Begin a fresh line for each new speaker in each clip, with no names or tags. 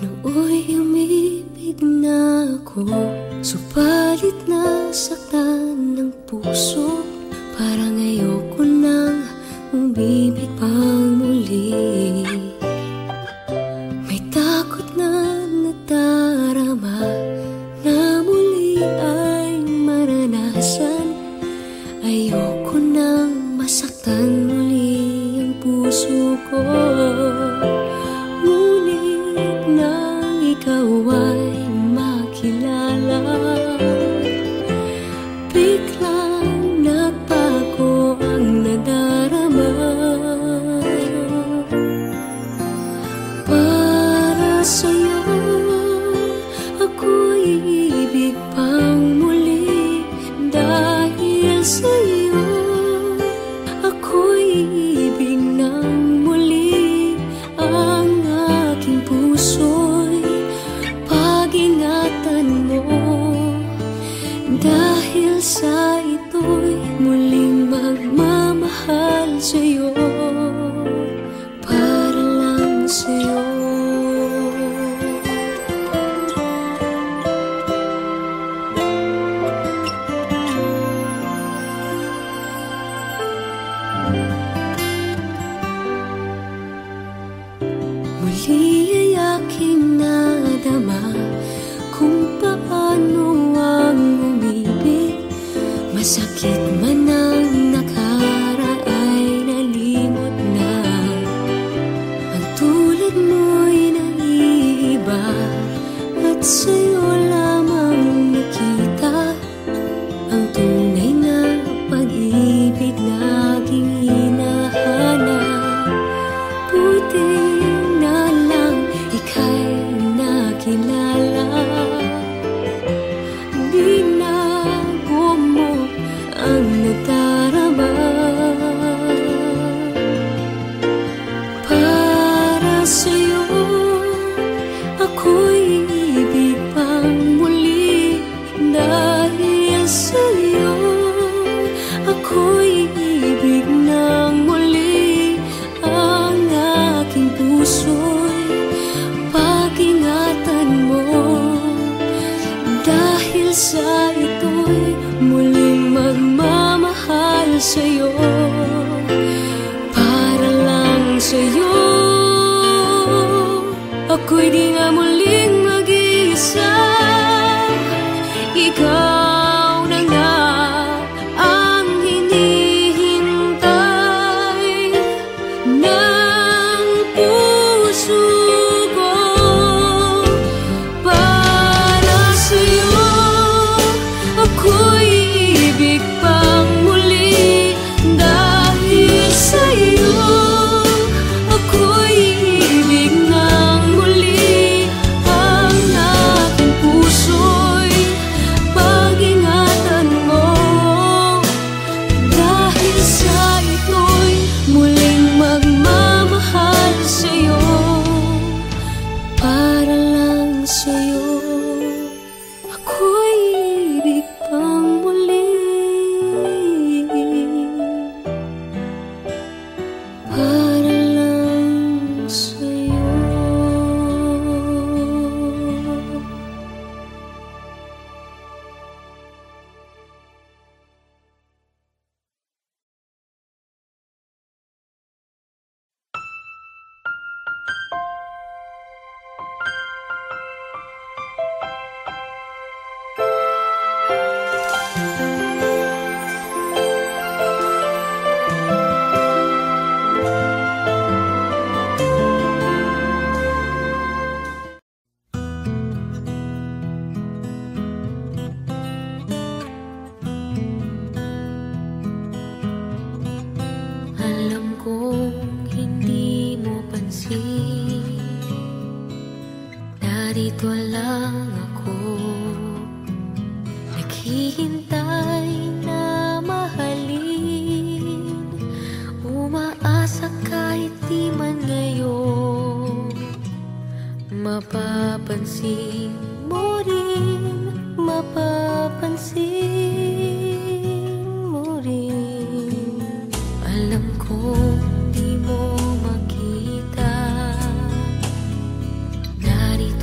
Nooy umibig na ako, subalit nasaktan ng puso. Parang ayoko nang umibig pang muli. May takot na nadarama na muli ay maranasan. Ayoko nang masaktan muli ang puso ko. Ngunit nang ikaw ay makilala, biglang nagbago ang nadarama. Para sa'yo ako'y ibig pang muli. Dahil sa'yo ako'y ibig ng muli. Ang aking puso'y pag-ingatan mo. Dahil sa ito'y muling magmamahal sa'yo, para lang sa'yo. Muli ay aking nadama kung paano ang umibig. Masakit man ang nakaraay nalimot na. Ang tulad mo'y naiiba at sa'yo lamang nakita ang tunay na pag-ibig na aking hinahanap. Buti na lang ika'y nakilala. Binago mo ang nadarama. Para sa'yo ako'y ibig pang muli. Dahil sa'yo ako'y ibig ng muli. Ang aking puso'y pag-ingatan mo. Dahil sa ito'y muling magmamahal sa'yo, para lang sa'yo. Ako'y di nga muling mag-iisa. Ikaw na nga ang hinihintay ng puso ko. Para sa'yo ako'y ibig pang muli. Dahil sa'yo ako'y ibig ng muli. Ang aking puso'y pag-ingatan mo. Dahil sa ito'y muling magmamahal sa'yo, para lang sa'yo. Ako'y ibig pang muli. Para lang sa'yo. Alam kong hindi mo pansin, narito lang ako, naghihintay na mahalin. Umaasa kahit di man ngayon, mapapansin mo rin, mapapansin mo rin. Alam kong di mo makita, narito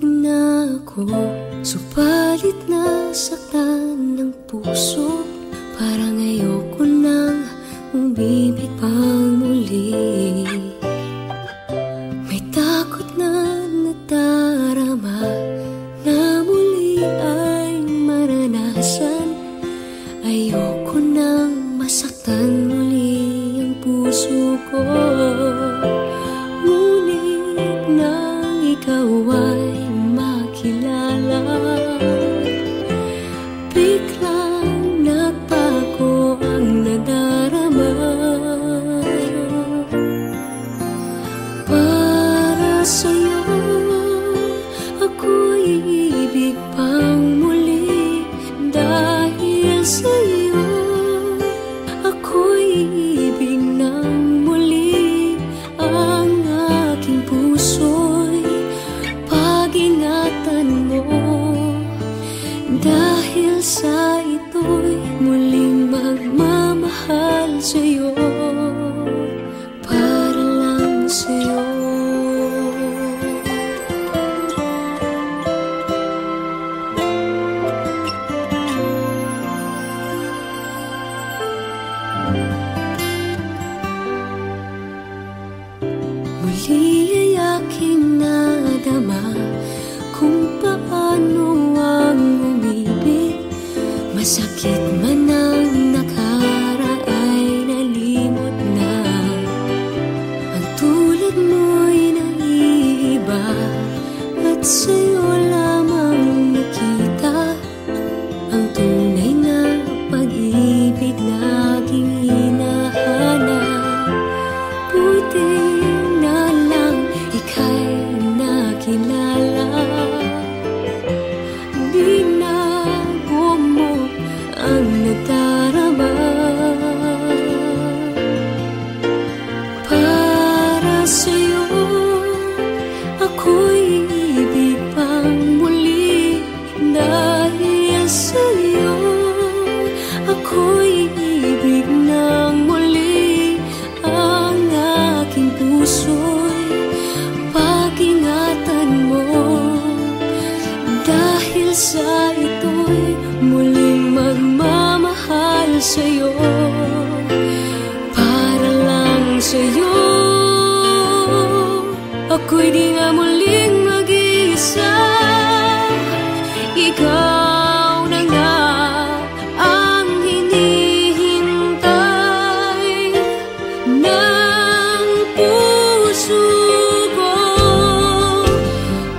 na ako, subalit nasaktan ng puso. Parang ayoko nang umibig pang muli. May takot na nadarama na muli ay maranasan. Ayoko nang masaktan muli ang puso ko. Ngunit nang ikaw ay makilala, biglang nagbago ang nadarama. Para sa'yo ako'y ibig pang muli. Dahil sa'yo ako'y ibig ng muli. Ang aking puso'y pag-ingatan mo. Dahil sa ito'y muling magmamahal sa'yo, para lang sa'yo. Muli ay aking nadama kung paano ang umibig. Masakit man ang nakaraay, nalimot na. Ang tulad mo'y naiiba, at sa'yo lamang nakita ang tunay na pag-ibig na aking hinahanap. Buti na lang ika'y nakilala. Binago mo ang nadarama. Para sa'yo ako'y ibig pang muli. Dahil sa'yo ako'y ibig ng muli. Ang aking puso'y pag-ingatan mo. Dahil sa ito'y muling magmamahal sa'yo, para lang sa'yo. Ako'y di nga muling mag-iisa. Ikaw na nga ang hinihintay ng puso ko.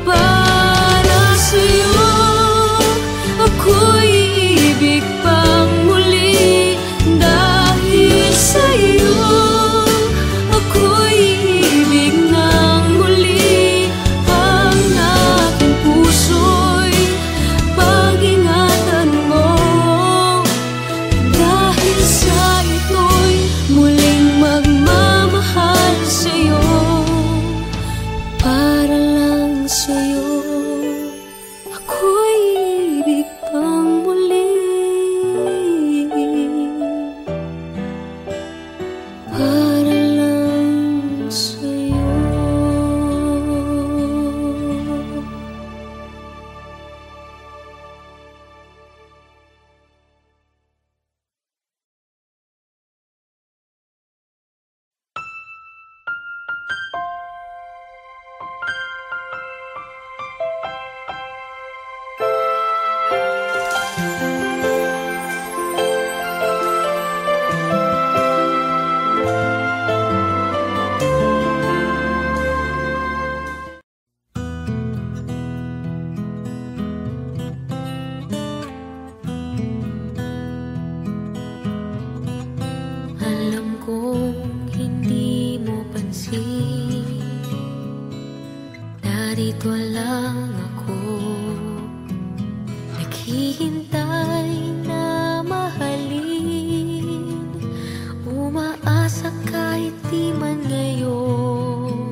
Para sa'yo ako'y ibig pang muli. Dahil sa'yo ako'y ibig ng muli. Ang aking puso'y pag-ingatan mo. Dahil sa ito'y muling magmamahal sa'yo, para lang sa'yo. Ako'y ibig pang muli. Para lang sa'yo. Alam kong hindi mo pansin, narito lang ako, naghihintay na mahalin. Umaasa kahit di man ngayon,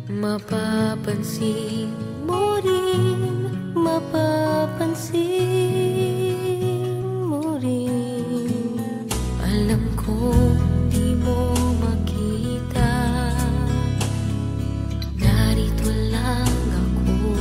mapapansin mo rin, mapapansin mo rin. Alam kong di mo makita, narito lang ako,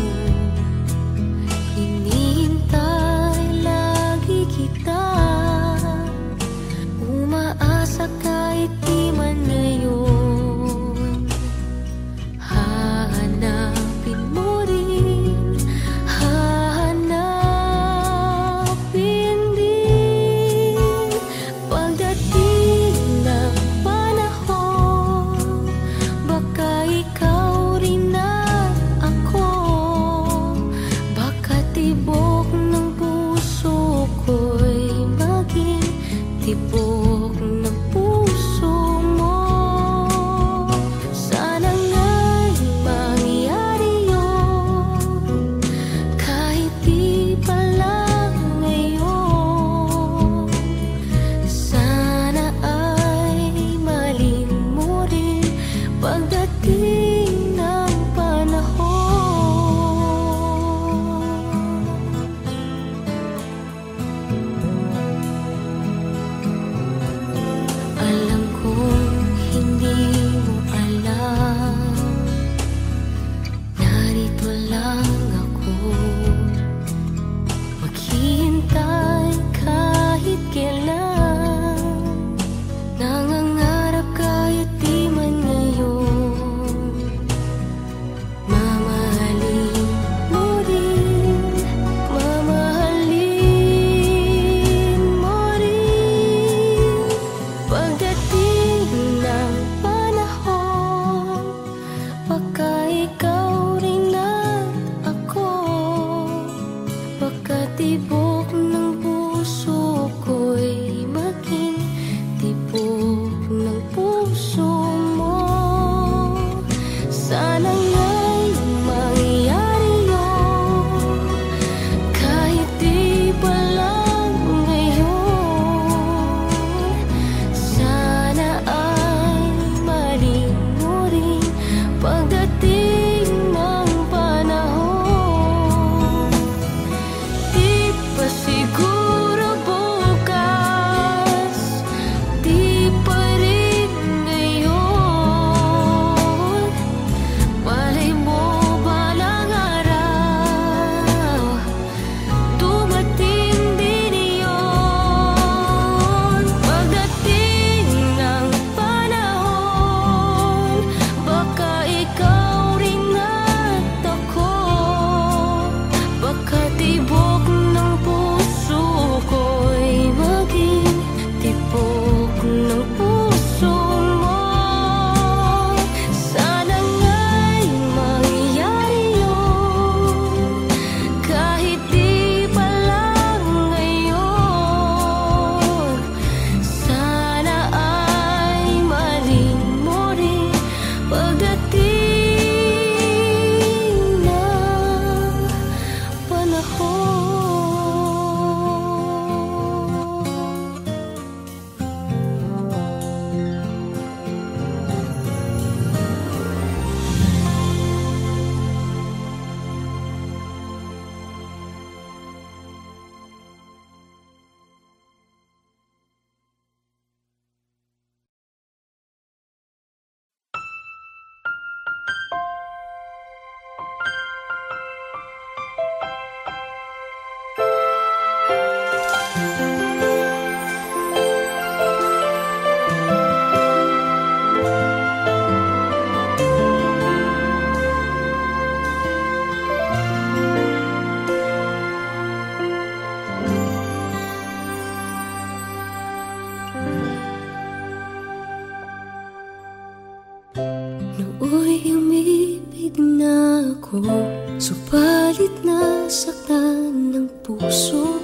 Subalit nasaktan ng puso,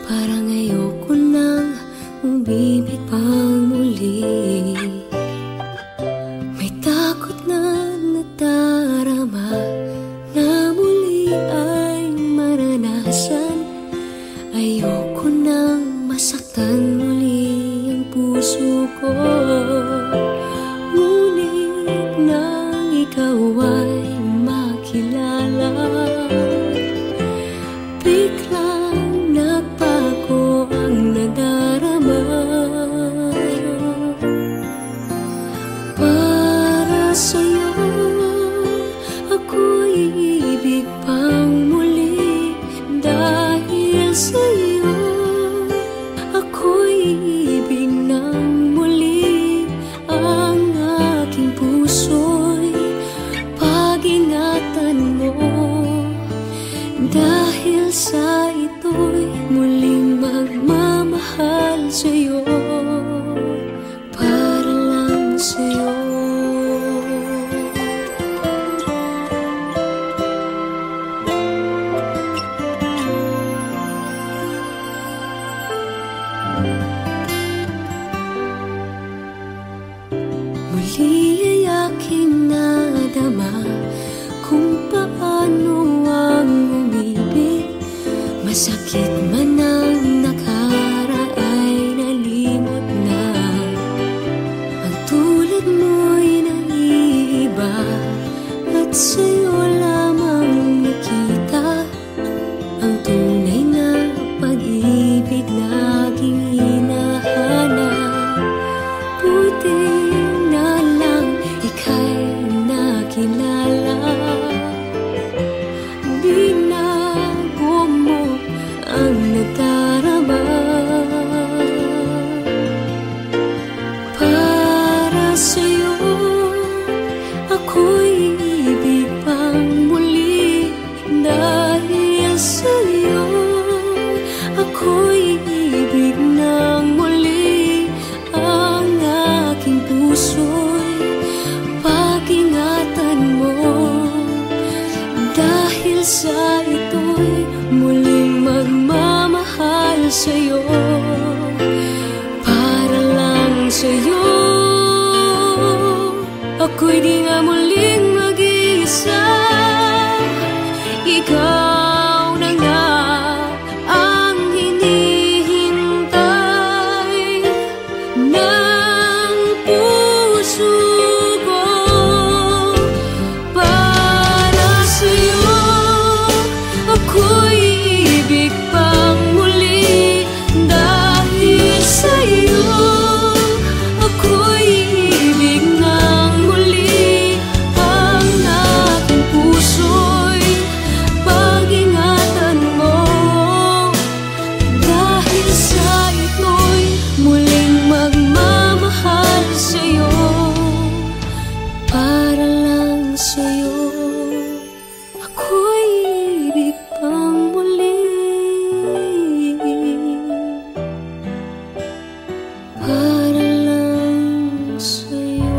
parang ayoko nang umibig pang muli. May takot na nadarama na muli ay maranasan. Ayoko nang masaktan muli ang puso ko. Ngunit nang ikaw ay makilala, biglang nagbago ang nadarama. Para sa'yo ako'y ibig pang muli. Dahil sa'yo ako'y ibig ng muli. Ang aking puso'y pag-ingatan mo. Dahil sa ito'y muling magmamahal sa'yo, para lang sa'yo. Muli ay aking nadama kung paano ang umibig. Masakit man ang nakaraay, nalimot na. Ang tulad mo'y naiiba, at sa'yo lamang nakita ang tunay na pag-ibig na aking hinahanap. Buti na lang ika'y nakilala. Binago mo ang nadarama. Para sa'yo ako'y ibig pang muli. Dahil sa'yo ako'y ibig ng muli. Ang aking puso'y pag-ingatan mo. Dahil sa ito'y muling magmamahal sa'yo, para lang sa'yo. Ako'y di nga muling mag-iisa. Ikaw na nga ang hinihintay ng puso ko. Para sa'yo ako'y ibig pang muli. Dahil sa'yo ako'y ibig ng muli. Ang aking puso'y pag-ingatan mo. Dahil sa ito'y muling magmamahal sa'yo, para lang sa'yo. Ako'y ibig pang muli. Para lang sa'yo.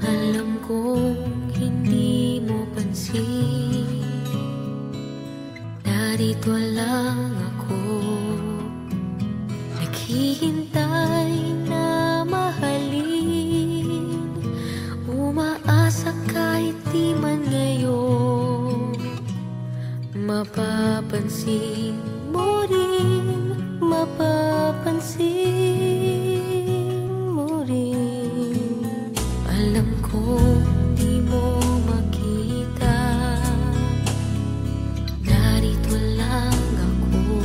Alam kong hindi mo pansin, narito lang ako, naghihintay na mahalin. Umaasa kahit di man ngayon, mapapansin mo rin, mapapansin mo rin. Alam ko di mo makita, narito lang ako,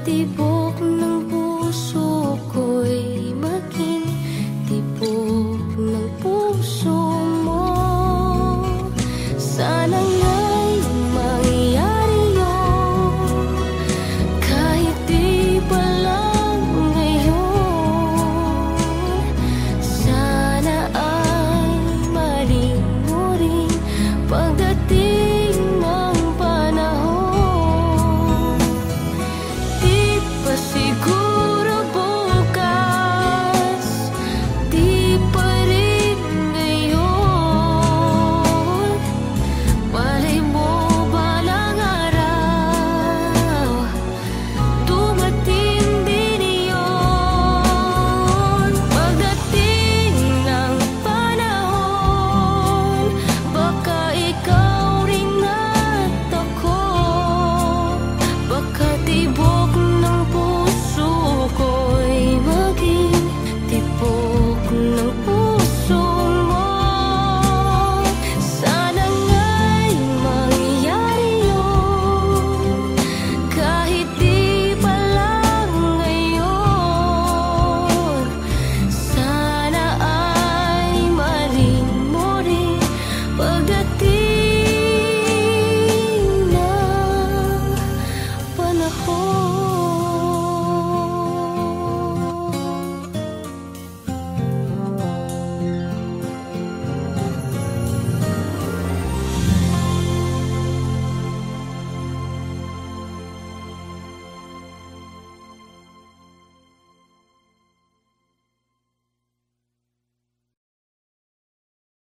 tibok ng puso ko'y maging tibok ng puso mo. Sana nga'y mangyari yun, kahit di pa lang ngayon. Sana ay maling mo rin pagdating ng panahon. Di pa siguro bukas, di pa rin ngayon. Malay mo balang araw, dumating din iyon. Pagdating ng panahon, baka ikaw rin at ako, baka tibok ng puso ko'y maging tibok ng puso mo. Sana nga'y mangyari yun, kahit di pa lang ngayon. Sana ay maling mo rin pagdating